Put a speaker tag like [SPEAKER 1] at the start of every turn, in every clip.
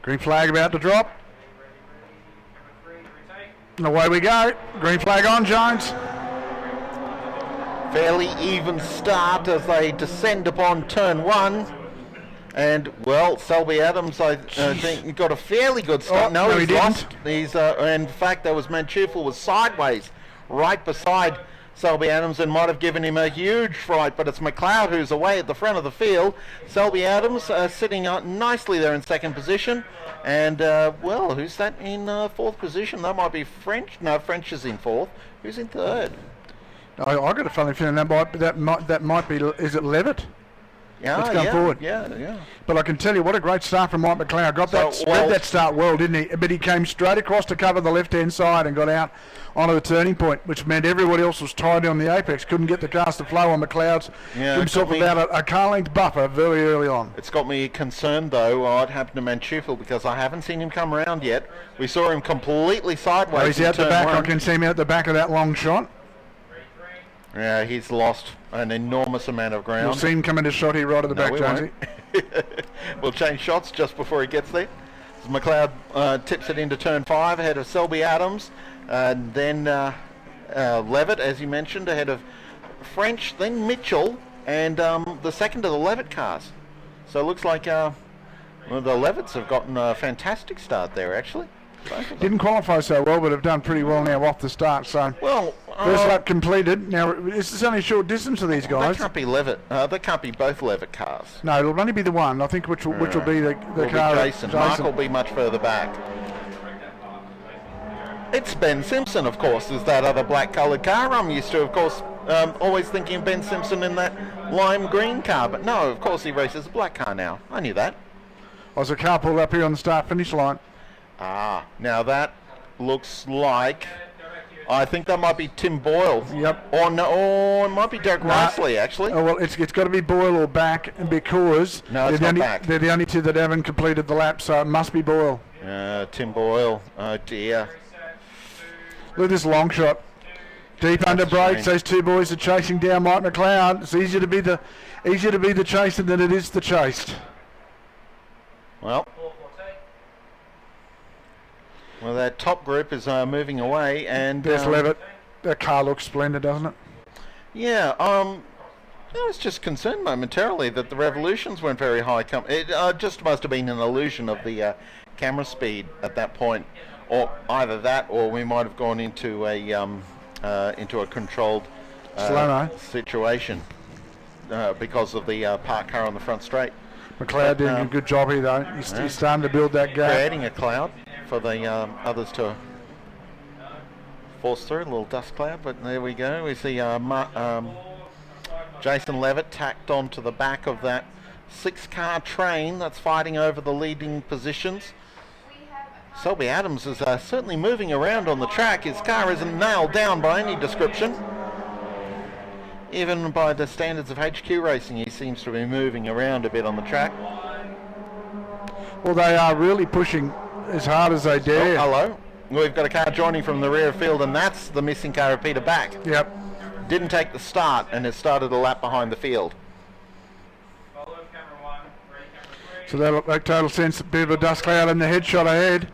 [SPEAKER 1] Green flag about to drop. And away we go. Green flag on, Jones.
[SPEAKER 2] Fairly even start as they descend upon turn one. And, well, Selby Adams, I think, he got a fairly good start.
[SPEAKER 1] No, he
[SPEAKER 2] lost.
[SPEAKER 1] didn't.
[SPEAKER 2] In fact, that was Manchufel was sideways, right beside Selby Adams, and might have given him a huge fright, but it's McLeod who's away at the front of the field. Selby Adams sitting nicely there in second position. And, well, who's that in fourth position? That might be French. No, French is in fourth. Who's in third?
[SPEAKER 1] I got a funny feeling that might be, is it Levitt?
[SPEAKER 2] Yeah,
[SPEAKER 1] forward.
[SPEAKER 2] Yeah.
[SPEAKER 1] But I can tell you what a great start from Mike McLeod. Spread that start well, didn't he? But he came straight across to cover the left-hand side and got out onto the turning point, which meant everybody else was tied on the apex, couldn't get the cast to flow on McLeod's. Himself about a car-length buffer very early on.
[SPEAKER 2] It's got me concerned, though, what happened to Manchufel, because I haven't seen him come around yet. We saw him completely sideways.
[SPEAKER 1] He's out the back. I can see him out the back of that long shot.
[SPEAKER 2] Yeah, he's lost an enormous amount of ground.
[SPEAKER 1] You'll see him come into shot here right at the back, Jonesy.
[SPEAKER 2] We'll change shots just before he gets there. As McLeod tips it into turn 5 ahead of Selby Adams. Then Levitt, as you mentioned, ahead of French, then Mitchell, and the second of the Levitt cars. So it looks like the Levitts have gotten a fantastic start there, actually.
[SPEAKER 1] Didn't qualify so well, but have done pretty well now off the start. So,
[SPEAKER 2] well,
[SPEAKER 1] first lap completed. Now, this is only a short distance to these guys.
[SPEAKER 2] They can't be Levitt. They can't be both Levitt cars.
[SPEAKER 1] No, it'll only be the one. I think which will be the car.
[SPEAKER 2] Jason. Mark will be much further back. It's Ben Simpson, of course, is that other black-coloured car. I'm used to, of course, always thinking of Ben Simpson in that lime green car, but no, of course he races a black car now. I knew that.
[SPEAKER 1] There's a car pulled up here on the start-finish line.
[SPEAKER 2] Now that looks like, I think that might be Tim Boyle.
[SPEAKER 1] Yep.
[SPEAKER 2] Or it might be Derek Risley, actually.
[SPEAKER 1] Oh, well, it's got to be Boyle or back, because
[SPEAKER 2] it's not back.
[SPEAKER 1] They're the only two that haven't completed the lap, so it must be Boyle.
[SPEAKER 2] Tim Boyle. Oh dear.
[SPEAKER 1] Look at this long shot. Deep under brakes. Those two boys are chasing down Mike McLeod. It's easier to be the chaser than it is the chased.
[SPEAKER 2] Well, that top group is moving away, and
[SPEAKER 1] there's Levitt. That car looks splendid, doesn't it?
[SPEAKER 2] Yeah. I was just concerned momentarily that the revolutions weren't very high. It just must have been an illusion of the camera speed at that point, or either that, or we might have gone into a controlled
[SPEAKER 1] slow-mo
[SPEAKER 2] situation because of the parked car on the front straight.
[SPEAKER 1] McLeod doing a good job here, though. He's starting to build that gap.
[SPEAKER 2] Creating a cloud for the others to force through, a little dust cloud, but there we go. We see Jason Levitt tacked onto the back of that 6-car train that's fighting over the leading positions. Selby Adams is certainly moving around on the track. His car isn't nailed down by any description. Even by the standards of HQ racing, he seems to be moving around a bit on the track.
[SPEAKER 1] Well, they are really pushing as hard as they dare.
[SPEAKER 2] Oh, hello. We've got a car joining from the rear field, and that's the missing car of Peter Back.
[SPEAKER 1] Yep.
[SPEAKER 2] Didn't take the start and has started a lap behind the field.
[SPEAKER 1] So that'll make total sense. A bit of a dust cloud in the headshot ahead.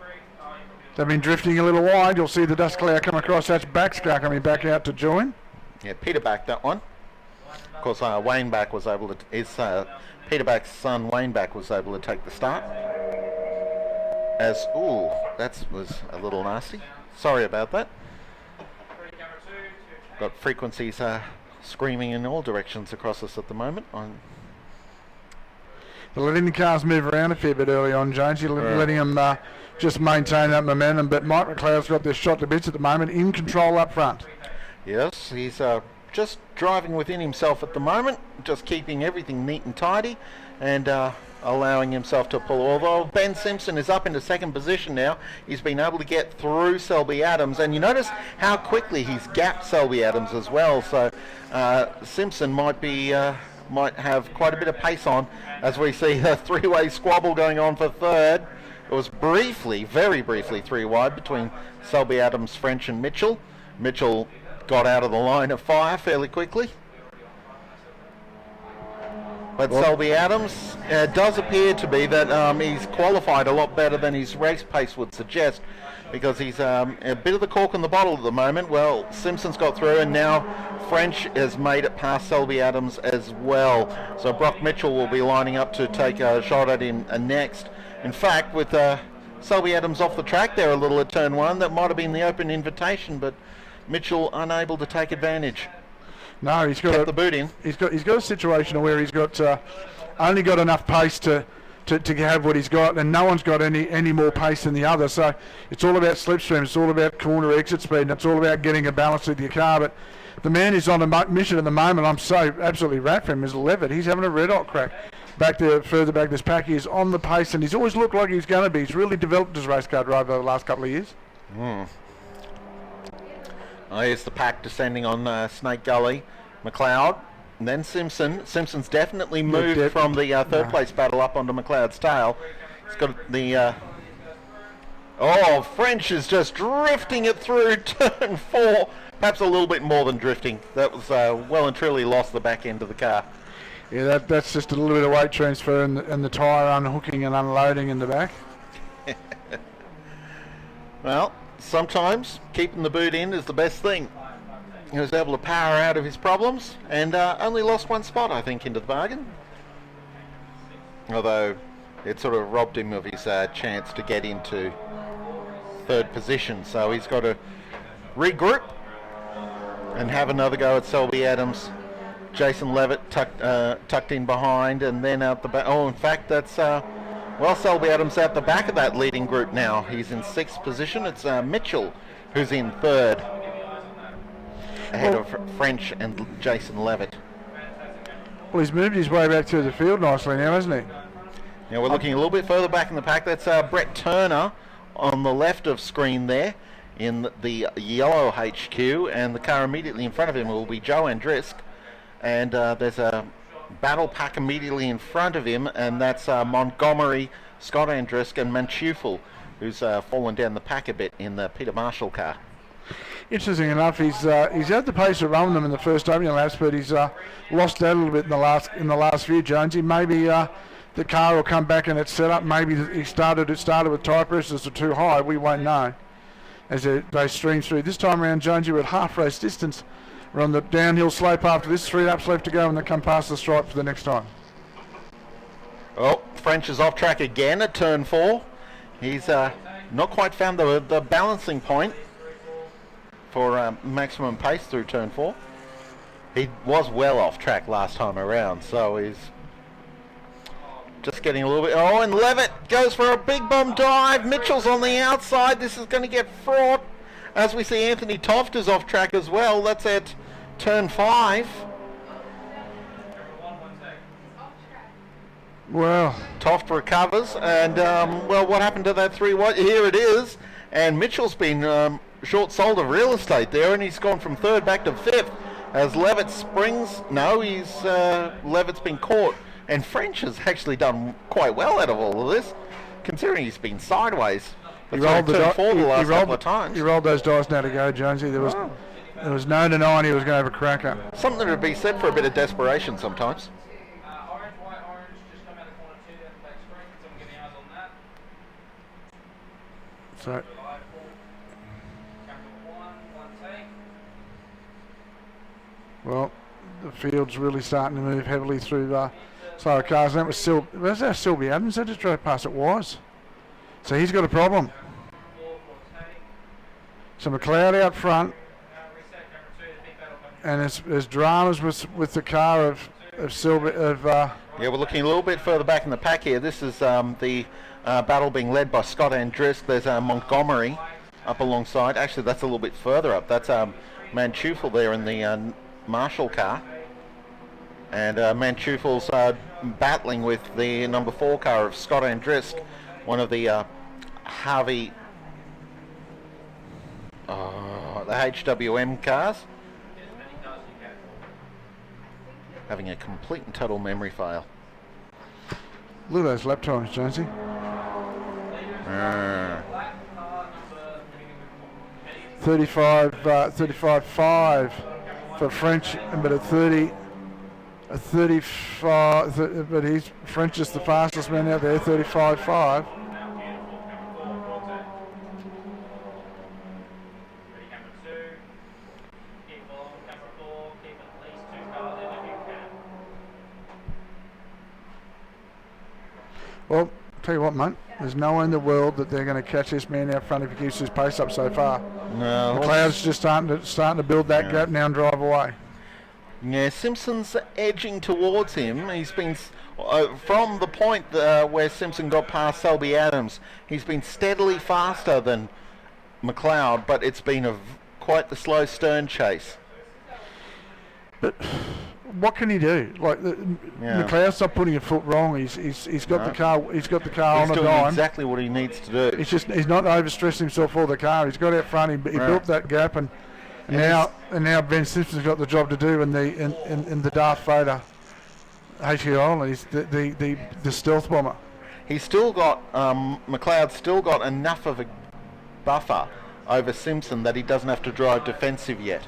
[SPEAKER 1] They've been drifting a little wide. You'll see the dust cloud come across. That's Back's car coming back out to join.
[SPEAKER 2] Yeah, Peter Back, that one. Of course, Wayne Back was able to. Peter Back's son, Wayne Back, was able to take the start. That was a little nasty. Sorry about that. Got frequencies screaming in all directions across us at the moment.
[SPEAKER 1] They're letting the cars move around a fair bit early on, James. You're letting them just maintain that momentum. But Mike McLeod's got this shot to bits at the moment, in control up front.
[SPEAKER 2] Yes, he's just driving within himself at the moment, just keeping everything neat and tidy, and allowing himself to pull. Although Ben Simpson is up into second position now, he's been able to get through Selby Adams, and you notice how quickly he's gapped Selby Adams as well. So Simpson might have quite a bit of pace on, as we see a three-way squabble going on for third. It was very briefly three wide between Selby Adams, French, and Mitchell. Mitchell got out of the line of fire fairly quickly. But Selby Adams does appear to be that he's qualified a lot better than his race pace would suggest, because he's a bit of the cork in the bottle at the moment. Well, Simpson's got through, and now French has made it past Selby Adams as well. So Brock Mitchell will be lining up to take a shot at him next. In fact, with Selby Adams off the track there a little at turn 1, that might have been the open invitation, but Mitchell unable to take advantage.
[SPEAKER 1] No, he's got
[SPEAKER 2] the boot in.
[SPEAKER 1] He's got a situation where he's got only got enough pace to have what he's got, and no one's got any more pace than the other. So it's all about slipstream. It's all about corner exit speed, and it's all about getting a balance with your car. But the man who's on a mission at the moment, I'm so absolutely wrapped for him, is Levitt. He's having a red hot crack. Further back this pack, he's on the pace, and he's always looked like he's going to be. He's really developed his race car drive over the last couple of years.
[SPEAKER 2] Oh, here's the pack descending on Snake Gully. McLeod, and then Simpson. Simpson's definitely moved from the third place battle up onto McLeod's tail. He's got the... French is just drifting it through turn 4. Perhaps a little bit more than drifting. That was well and truly lost the back end of the car.
[SPEAKER 1] Yeah, that's just a little bit of weight transfer and the tyre unhooking and unloading in the back.
[SPEAKER 2] Well, sometimes keeping the boot in is the best thing. He was able to power out of his problems and only lost 1 spot, I think, into the bargain. Although it sort of robbed him of his chance to get into 3rd position. So he's got to regroup and have another go at Selby Adams. Jason Levitt tucked in behind, and then out the back. Oh, in fact, that's Selby Adams out the back of that leading group now. He's in 6th position. It's Mitchell who's in 3rd, ahead of French and Jason Levitt.
[SPEAKER 1] Well, he's moved his way back through the field nicely now, hasn't he?
[SPEAKER 2] Now we're looking a little bit further back in the pack. That's Brett Turner on the left of screen there in the yellow HQ, and the car immediately in front of him will be Joe Andrisk. And there's a battle pack immediately in front of him, and that's Montgomery, Scott Andrisk, and Manchufel, who's fallen down the pack a bit in the Peter Marshall car.
[SPEAKER 1] Interesting enough, he's had the pace of running them in the first opening laps, but he's lost that a little bit in the last few, Jonesy. Maybe the car will come back in its setup. Maybe it started with tyre pressures that are too high. We won't know as they stream through. This time around, Jonesy, we're at half race distance. We're on the downhill slope after this. 3 laps left to go, and they come past the stripe for the next time.
[SPEAKER 2] Oh, French is off track again at turn 4. He's not quite found the balancing point for maximum pace through turn 4. He was well off track last time around, so he's just getting a little bit... Oh, and Levitt goes for a big bum dive. Mitchell's on the outside. This is going to get fraught. As we see, Anthony Toft is off track as well. That's at turn 5.
[SPEAKER 1] Well,
[SPEAKER 2] Toft recovers, and what happened to that 3 wide? Here it is, and Mitchell's been short-sold of real estate there, and he's gone from 3rd back to 5th as Levitt springs. No, Levitt's been caught, and French has actually done quite well out of all of this, considering he's been sideways. He rolled the couple of times.
[SPEAKER 1] He rolled those dice now to go, Jonesy. There was no denying he was going to have a cracker.
[SPEAKER 2] Something to be said for a bit of desperation sometimes.
[SPEAKER 1] So, well, the field's really starting to move heavily through slower cars. And that was Selby Adams that just drove past. It was. So he's got a problem. So McLeod out front, and there's dramas with the car of Silver.
[SPEAKER 2] Yeah, we're looking a little bit further back in the pack here. This is the battle being led by Scott Andrisk. There's Montgomery up alongside. Actually, that's a little bit further up. That's Manchufel there in the Marshall car, and Manchufel's battling with the number 4 car of Scott Andrisk, one of the Harvey, the HWM cars. Having a complete and total memory fail.
[SPEAKER 1] Look at those lap times, Jonesy. 35.5 for French, but at 30. a 35, but he's French is the fastest man out there, 35.5. Well, tell you what, mate, there's no way in the world that they're going to catch this man out front if he keeps his pace up so far.
[SPEAKER 2] No.
[SPEAKER 1] McLeod's just starting to build that gap now and drive away.
[SPEAKER 2] Yeah, Simpson's edging towards him. He's been, from the point where Simpson got past Selby Adams, he's been steadily faster than McLeod, but it's been quite the slow stern chase.
[SPEAKER 1] But what can he do? Like McLeod's not putting a foot wrong. He's got the car. He's got the car on a dime.
[SPEAKER 2] He's doing exactly what he needs to do.
[SPEAKER 1] He's not overstressing himself for the car. He's got out front. He built that gap, and now Ben Simpson's got the job to do in the Darth Vader HQRAQ. He's the stealth bomber.
[SPEAKER 2] He's still got McLeod's still got enough of a buffer over Simpson that he doesn't have to drive defensive yet.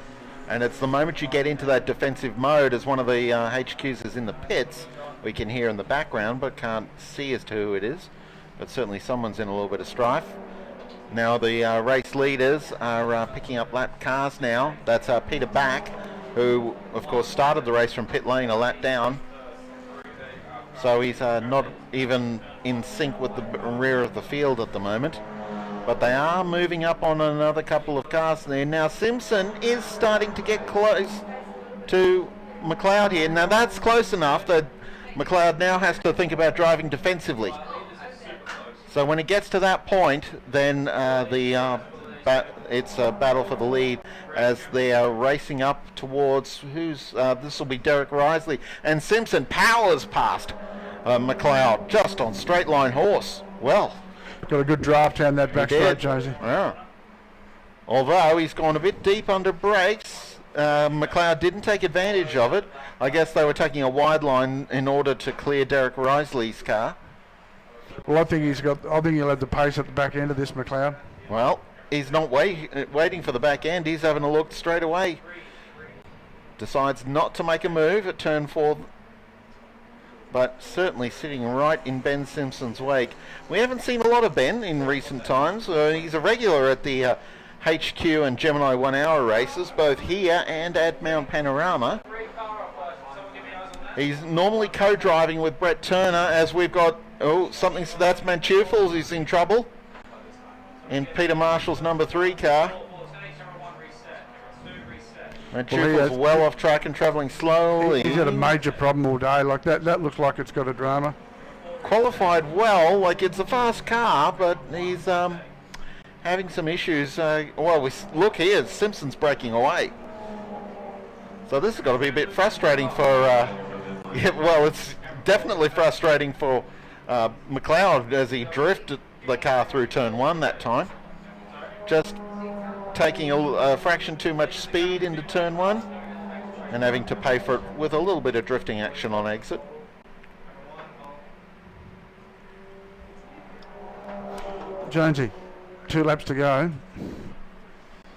[SPEAKER 2] And it's the moment you get into that defensive mode, as one of the HQs is in the pits, we can hear in the background but can't see as to who it is. But certainly someone's in a little bit of strife. Now the race leaders are picking up lap cars now. That's Peter Back, who of course started the race from pit lane a lap down. So he's not even in sync with the rear of the field at the moment. But they are moving up on another couple of cars there. Now Simpson is starting to get close to McLeod here. Now that's close enough that McLeod now has to think about driving defensively. So when it gets to that point, then it's a battle for the lead as they are racing up towards this will be Derek Risley. And Simpson powers past McLeod just on straight line horse. Well,
[SPEAKER 1] got a good draft down that back straight, Josie.
[SPEAKER 2] Yeah. Although he's gone a bit deep under brakes, McLeod didn't take advantage of it. I guess they were taking a wide line in order to clear Derek Risley's car.
[SPEAKER 1] Well, I think he'll have the pace at the back end of this, McLeod.
[SPEAKER 2] Well, he's not waiting for the back end. He's having a look straight away. Decides not to make a move at turn 4. But certainly sitting right in Ben Simpson's wake. We haven't seen a lot of Ben in recent times. He's a regular at the HQ and Gemini 1 hour races, both here and at Mount Panorama. He's normally co-driving with Brett Turner, as we've got, that's Manchufels who's in trouble in Peter Marshall's number 3 car. Manchufels well off track and travelling slowly.
[SPEAKER 1] He's had a major problem all day. Like that looks like it's got a drama.
[SPEAKER 2] Qualified well, like it's a fast car, but he's having some issues. Look here, Simpson's breaking away. So this has got to be a bit frustrating for, it's definitely frustrating for McLeod as he drifted the car through turn 1 that time. Just taking a fraction too much speed into turn 1 and having to pay for it with a little bit of drifting action on exit.
[SPEAKER 1] Jonesy, 2 laps to go,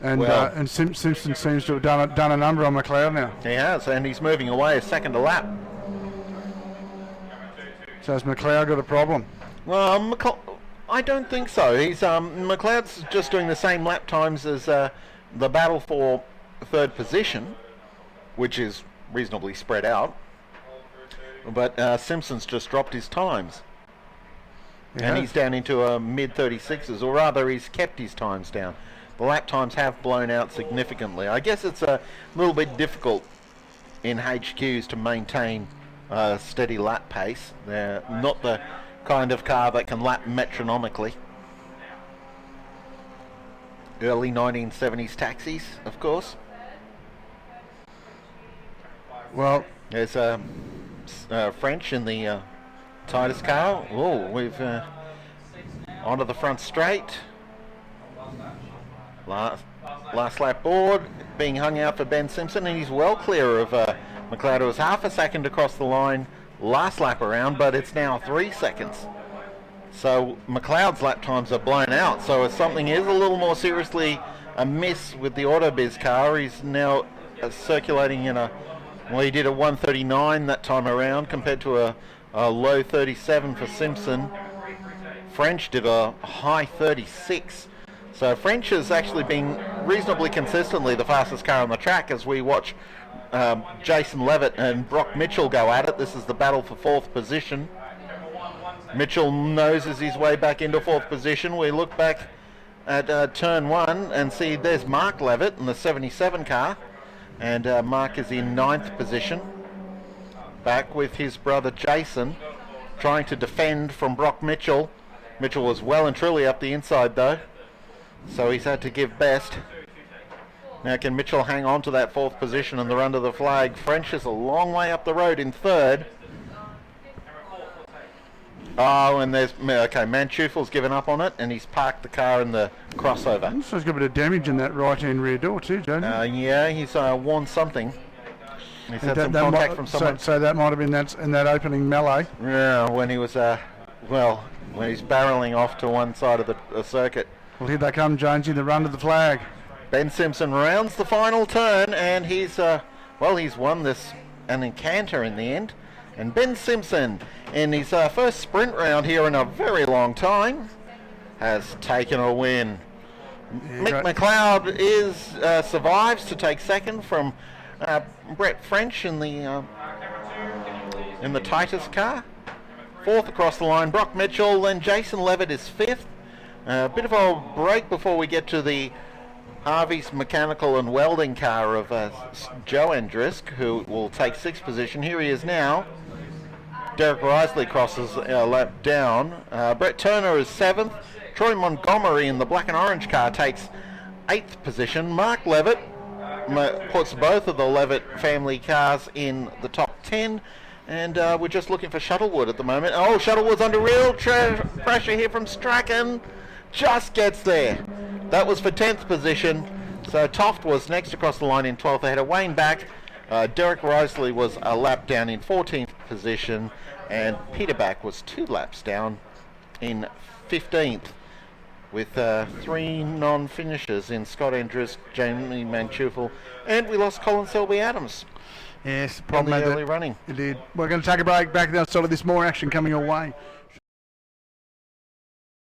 [SPEAKER 1] and Simpson seems to have done a number on McLeod now.
[SPEAKER 2] He has, and he's moving away a second a lap.
[SPEAKER 1] So has McLeod got a problem?
[SPEAKER 2] Well, I don't think so. He's McLeod's just doing the same lap times as the battle for 3rd position, which is reasonably spread out. But Simpson's just dropped his times. And he's down into a mid-36s, or rather he's kept his times down. The lap times have blown out significantly. I guess it's a little bit difficult in HQs to maintain a steady lap pace. They're not the kind of car that can lap metronomically. Early 1970s taxis, of course.
[SPEAKER 1] Well,
[SPEAKER 2] there's French in the Titus car. Oh, we've onto the front straight. Last lap board being hung out for Ben Simpson, and he's well clear of McLeod. It was half a second across the line last lap around, but it's now 3 seconds. So McLeod's lap times are blown out. So if something is a little more seriously amiss with the Autobiz car, he's now circulating in a Well, he did a 1:39 that time around compared to a low 37 for Simpson. French did a high 36. So French has actually been reasonably consistently the fastest car on the track as we watch Jason Levitt and Brock Mitchell go at it. This is the battle for 4th position. Mitchell noses his way back into 4th position. We look back at turn 1 and see there's Mark Levitt in the 77 car. And Mark is in 9th position. Back with his brother Jason, trying to defend from Brock Mitchell. Mitchell was well and truly up the inside though, so he's had to give best. Now can Mitchell hang on to that 4th position and the run to the flag? French is a long way up the road in 3rd. Oh, and there's, okay, Manchufel's given up on it and he's parked the car in the crossover.
[SPEAKER 1] So he's got a bit of damage in that right-hand rear door too, Johnny.
[SPEAKER 2] Yeah, he's worn something. He's had some contact from someone.
[SPEAKER 1] So that might have been in that opening melee.
[SPEAKER 2] Yeah, when he was, when he's barreling off to one side of the circuit.
[SPEAKER 1] Well, here they come, Jonesy, the run to the flag.
[SPEAKER 2] Ben Simpson rounds the final turn and he's won this an encounter in the end. And Ben Simpson, in his first sprint round here in a very long time, has taken a win. Yeah, Mick McLeod survives to take 2nd from Brett French in the Titus car. 4th across the line, Brock Mitchell. Then Jason Levitt is 5th. A bit of a break before we get to the Harvey's mechanical and welding car of Joe Andrisk, who will take 6th position. Here he is now. Derek Risley crosses a lap down. Brett Turner is 7th. Troy Montgomery in the black and orange car takes 8th position. Mark Levitt puts both of the Levitt family cars in the top 10. And we're just looking for Shuttlewood at the moment. Oh, Shuttlewood's under real pressure here from Strachan. Just gets there. That was for 10th position. So Toft was next across the line in 12th ahead of Wayne back. Derek Risley was a lap down in 14th position. And Peter Back was 2 laps down in 15th. With 3 non-finishers in Scott Andrews, Jamie Manchufel, and we lost Colin Selby-Adams.
[SPEAKER 1] Yes, problem
[SPEAKER 2] in the early running.
[SPEAKER 1] Indeed. We're going to take a break. Back now, sort of this more action coming your way.